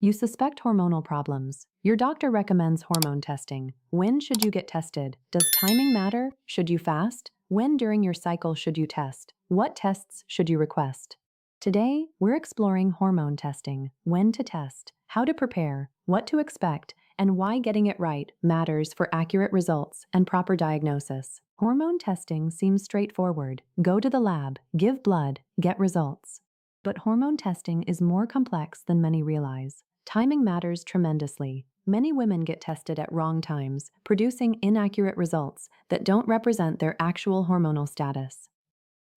You suspect hormonal problems. Your doctor recommends hormone testing. When should you get tested? Does timing matter? Should you fast? When during your cycle should you test? What tests should you request? Today, we're exploring hormone testing, when to test, how to prepare, what to expect, and why getting it right matters for accurate results and proper diagnosis. Hormone testing seems straightforward. Go to the lab, give blood, get results. But hormone testing is more complex than many realize. Timing matters tremendously. Many women get tested at wrong times, producing inaccurate results that don't represent their actual hormonal status.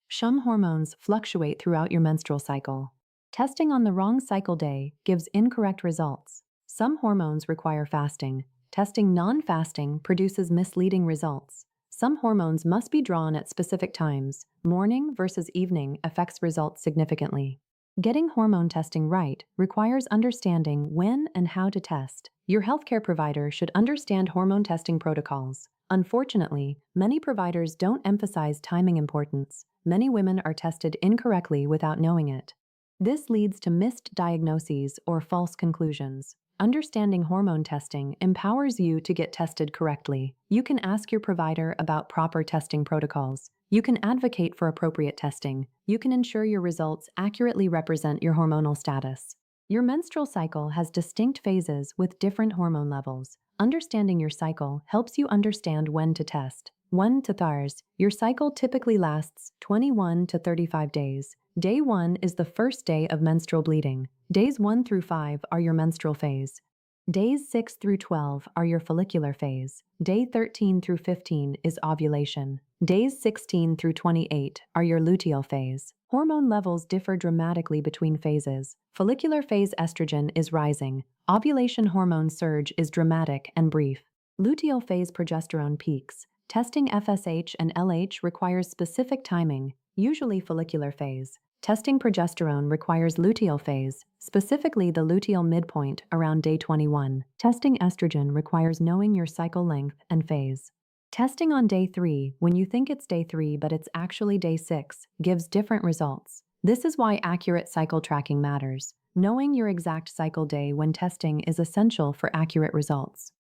Some hormones fluctuate throughout your menstrual cycle. Testing on the wrong cycle day gives incorrect results. Some hormones require fasting. Testing non-fasting produces misleading results. Some hormones must be drawn at specific times. Morning versus evening affects results significantly. Getting hormone testing right requires understanding when and how to test. Your healthcare provider should understand hormone testing protocols. Unfortunately, many providers don't emphasize timing importance. Many women are tested incorrectly without knowing it. This leads to missed diagnoses or false conclusions. Understanding hormone testing empowers you to get tested correctly. You can ask your provider about proper testing protocols. You can advocate for appropriate testing. You can ensure your results accurately represent your hormonal status. Your menstrual cycle has distinct phases with different hormone levels. Understanding your cycle helps you understand when to test. 1 to THARS. Your cycle typically lasts 21 to 35 days. Day 1 is the first day of menstrual bleeding. Days 1 through 5 are your menstrual phase. Days 6 through 12 are your follicular phase. Day 13 through 15 is ovulation. Days 16 through 28 are your luteal phase. Hormone levels differ dramatically between phases. Follicular phase estrogen is rising. Ovulation hormone surge is dramatic and brief. Luteal phase progesterone peaks. Testing FSH and LH requires specific timing, usually follicular phase. Testing progesterone requires luteal phase, specifically the luteal midpoint around day 21. Testing estrogen requires knowing your cycle length and phase. Testing on day 3, when you think it's day 3 but it's actually day 6, gives different results. This is why accurate cycle tracking matters. Knowing your exact cycle day when testing is essential for accurate results.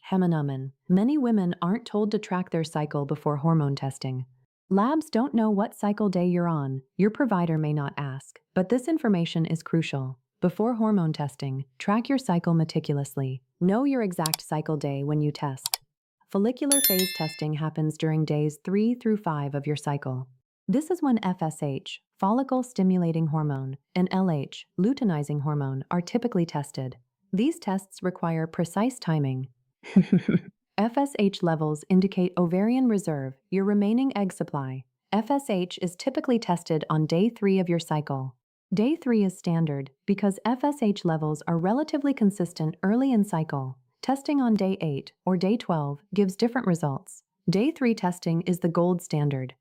Hormone. Many women aren't told to track their cycle before hormone testing. Labs don't know what cycle day you're on. Your provider may not ask, but this information is crucial. Before hormone testing, track your cycle meticulously. Know your exact cycle day when you test. Follicular phase testing happens during days 3 through 5 of your cycle. This is when FSH, follicle stimulating hormone, and LH, luteinizing hormone, are typically tested. These tests require precise timing. FSH levels indicate ovarian reserve, your remaining egg supply. FSH is typically tested on day 3 of your cycle. Day 3 is standard because FSH levels are relatively consistent early in cycle. Testing on day 8 or day 12 gives different results. Day 3 testing is the gold standard.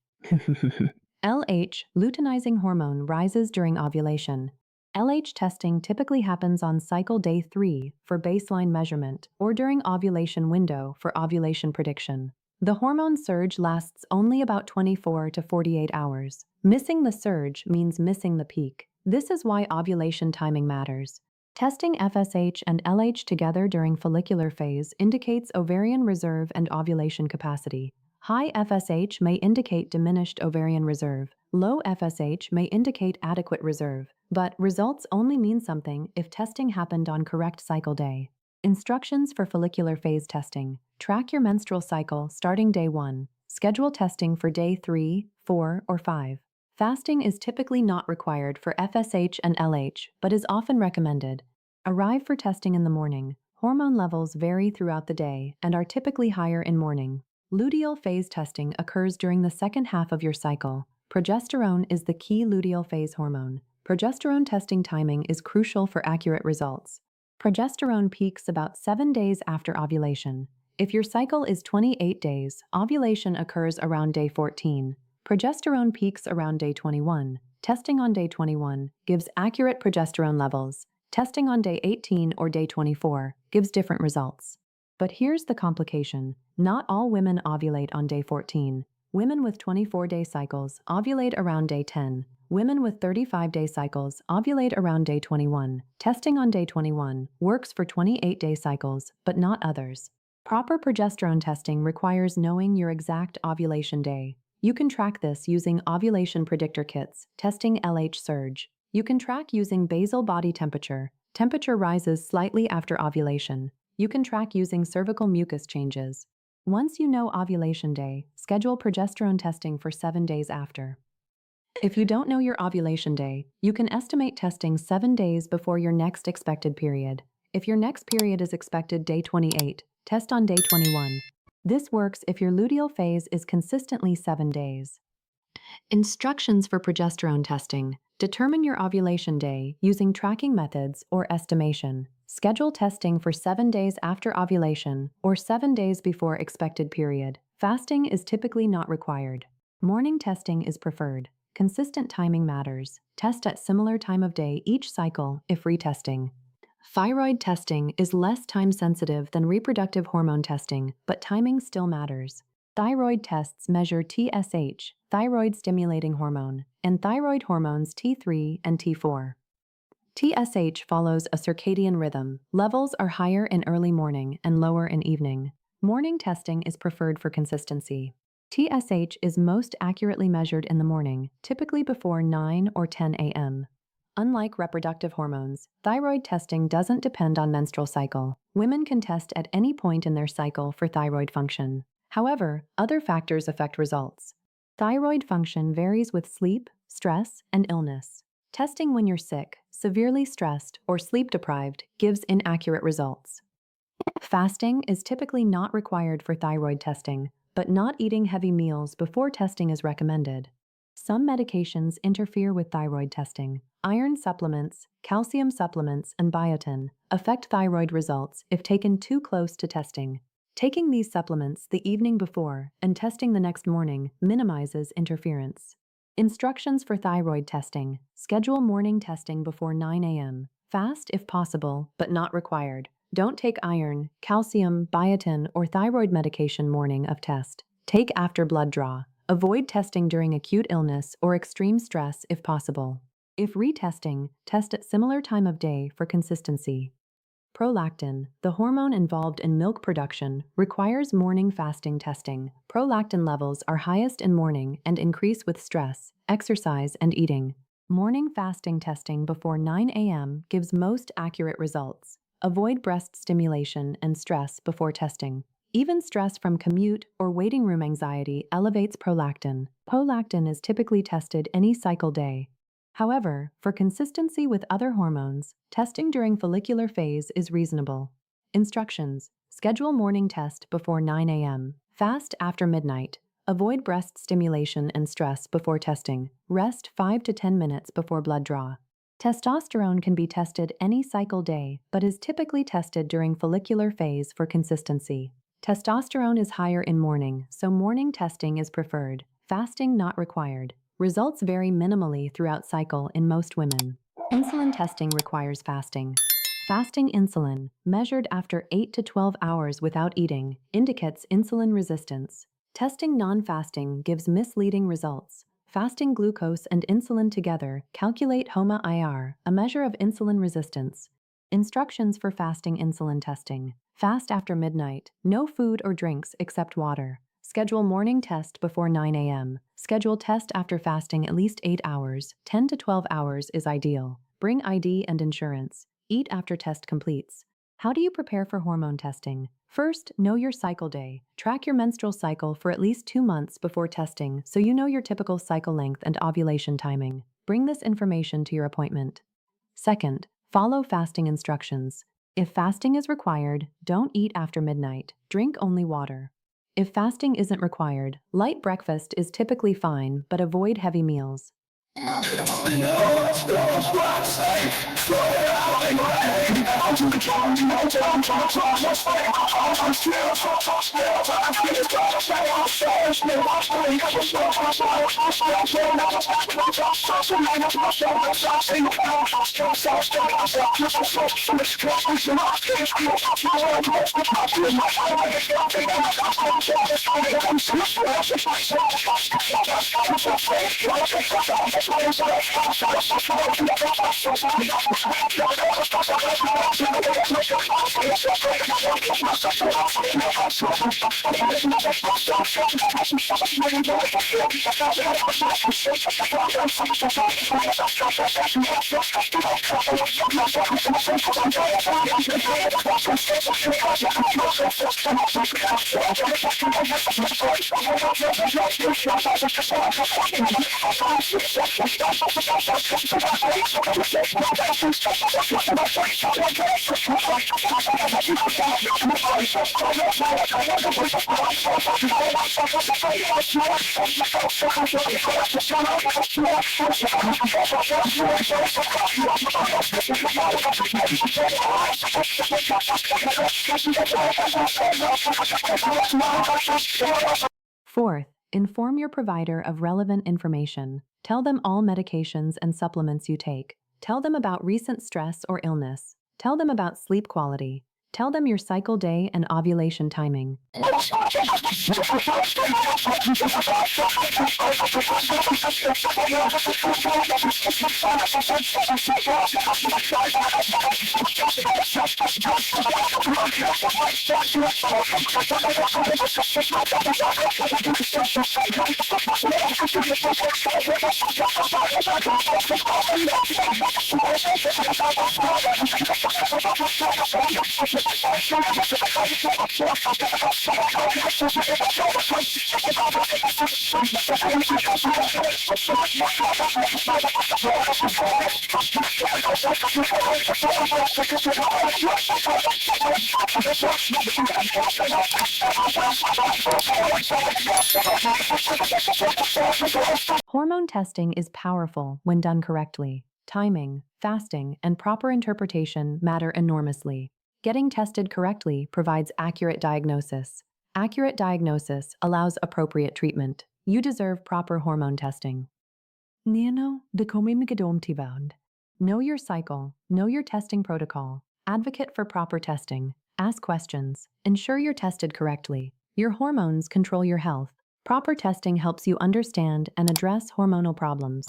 LH, luteinizing hormone, rises during ovulation. LH testing typically happens on cycle day 3 for baseline measurement or during ovulation window for ovulation prediction. The hormone surge lasts only about 24 to 48 hours. Missing the surge means missing the peak. This is why ovulation timing matters. Testing FSH and LH together during follicular phase indicates ovarian reserve and ovulation capacity. High FSH may indicate diminished ovarian reserve. Low FSH may indicate adequate reserve, but results only mean something if testing happened on correct cycle day. Instructions for follicular phase testing. Track your menstrual cycle starting day 1. Schedule testing for day 3, 4, or 5. Fasting is typically not required for FSH and LH, but is often recommended. Arrive for testing in the morning. Hormone levels vary throughout the day and are typically higher in morning. Luteal phase testing occurs during the second half of your cycle. Progesterone is the key luteal phase hormone. Progesterone testing timing is crucial for accurate results. Progesterone peaks about 7 days after ovulation. If your cycle is 28 days, ovulation occurs around day 14. Progesterone peaks around day 21. Testing on day 21 gives accurate progesterone levels. Testing on day 18 or day 24 gives different results. But here's the complication. Not all women ovulate on day 14. Women with 24-day cycles ovulate around day 10. Women with 35-day cycles ovulate around day 21. Testing on day 21 works for 28-day cycles, but not others. Proper progesterone testing requires knowing your exact ovulation day. You can track this using ovulation predictor kits, testing LH surge. You can track using basal body temperature. Temperature rises slightly after ovulation. You can track using cervical mucus changes. Once you know ovulation day, schedule progesterone testing for 7 days after. If you don't know your ovulation day, you can estimate testing 7 days before your next expected period. If your next period is expected day 28, test on day 21. This works if your luteal phase is consistently 7 days. Instructions for progesterone testing. Determine your ovulation day using tracking methods or estimation. Schedule testing for 7 days after ovulation or 7 days before expected period. Fasting is typically not required. Morning testing is preferred. Consistent timing matters. Test at similar time of day each cycle if retesting. Thyroid testing is less time-sensitive than reproductive hormone testing, but timing still matters. Thyroid tests measure TSH, thyroid-stimulating hormone, and thyroid hormones T3 and T4. TSH follows a circadian rhythm. Levels are higher in early morning and lower in evening. Morning testing is preferred for consistency. TSH is most accurately measured in the morning, typically before 9 or 10 a.m. Unlike reproductive hormones, thyroid testing doesn't depend on menstrual cycle. Women can test at any point in their cycle for thyroid function. However, other factors affect results. Thyroid function varies with sleep, stress, and illness. Testing when you're sick, severely stressed, or sleep-deprived gives inaccurate results. Fasting is typically not required for thyroid testing, but not eating heavy meals before testing is recommended. Some medications interfere with thyroid testing. Iron supplements, calcium supplements, and biotin affect thyroid results if taken too close to testing. Taking these supplements the evening before and testing the next morning minimizes interference. Instructions for thyroid testing. Schedule morning testing before 9 a.m. Fast if possible, but not required. Don't take iron, calcium, biotin, or thyroid medication morning of test. Take after blood draw. Avoid testing during acute illness or extreme stress if possible. If retesting, test at similar time of day for consistency. Prolactin, the hormone involved in milk production, requires morning fasting testing. Prolactin levels are highest in morning and increase with stress, exercise, and eating. Morning fasting testing before 9 a.m. gives most accurate results. Avoid breast stimulation and stress before testing. Even stress from commute or waiting room anxiety elevates prolactin. Prolactin is typically tested any cycle day. However, for consistency with other hormones, testing during follicular phase is reasonable. Instructions. Schedule morning test before 9 a.m. Fast after midnight. Avoid breast stimulation and stress before testing. Rest 5 to 10 minutes before blood draw. Testosterone can be tested any cycle day, but is typically tested during follicular phase for consistency. Testosterone is higher in morning, so morning testing is preferred. Fasting not required. Results vary minimally throughout cycle in most women. Insulin testing requires fasting. Fasting insulin, measured after 8 to 12 hours without eating, indicates insulin resistance. Testing non-fasting gives misleading results. Fasting glucose and insulin together, calculate HOMA-IR, a measure of insulin resistance. Instructions for fasting insulin testing. Fast after midnight. No food or drinks except water. Schedule morning test before 9 a.m. Schedule test after fasting at least 8 hours. 10 to 12 hours is ideal. Bring ID and insurance. Eat after test completes. How do you prepare for hormone testing? First, know your cycle day. Track your menstrual cycle for at least 2 months before testing so you know your typical cycle length and ovulation timing. Bring this information to your appointment. Second, follow fasting instructions. If fasting is required, don't eat after midnight. Drink only water. If fasting isn't required, light breakfast is typically fine, but avoid heavy meals. Fourth, inform your provider of relevant information. Tell them all medications and supplements you take. Tell them about recent stress or illness. Tell them about sleep quality. Tell them your cycle day and ovulation timing. Hormone testing is powerful when done correctly. Timing, fasting, and proper interpretation matter enormously. Getting tested correctly provides accurate diagnosis. Accurate diagnosis allows appropriate treatment. You deserve proper hormone testing. Know your cycle. Know your testing protocol. Advocate for proper testing. Ask questions. Ensure you're tested correctly. Your hormones control your health. Proper testing helps you understand and address hormonal problems.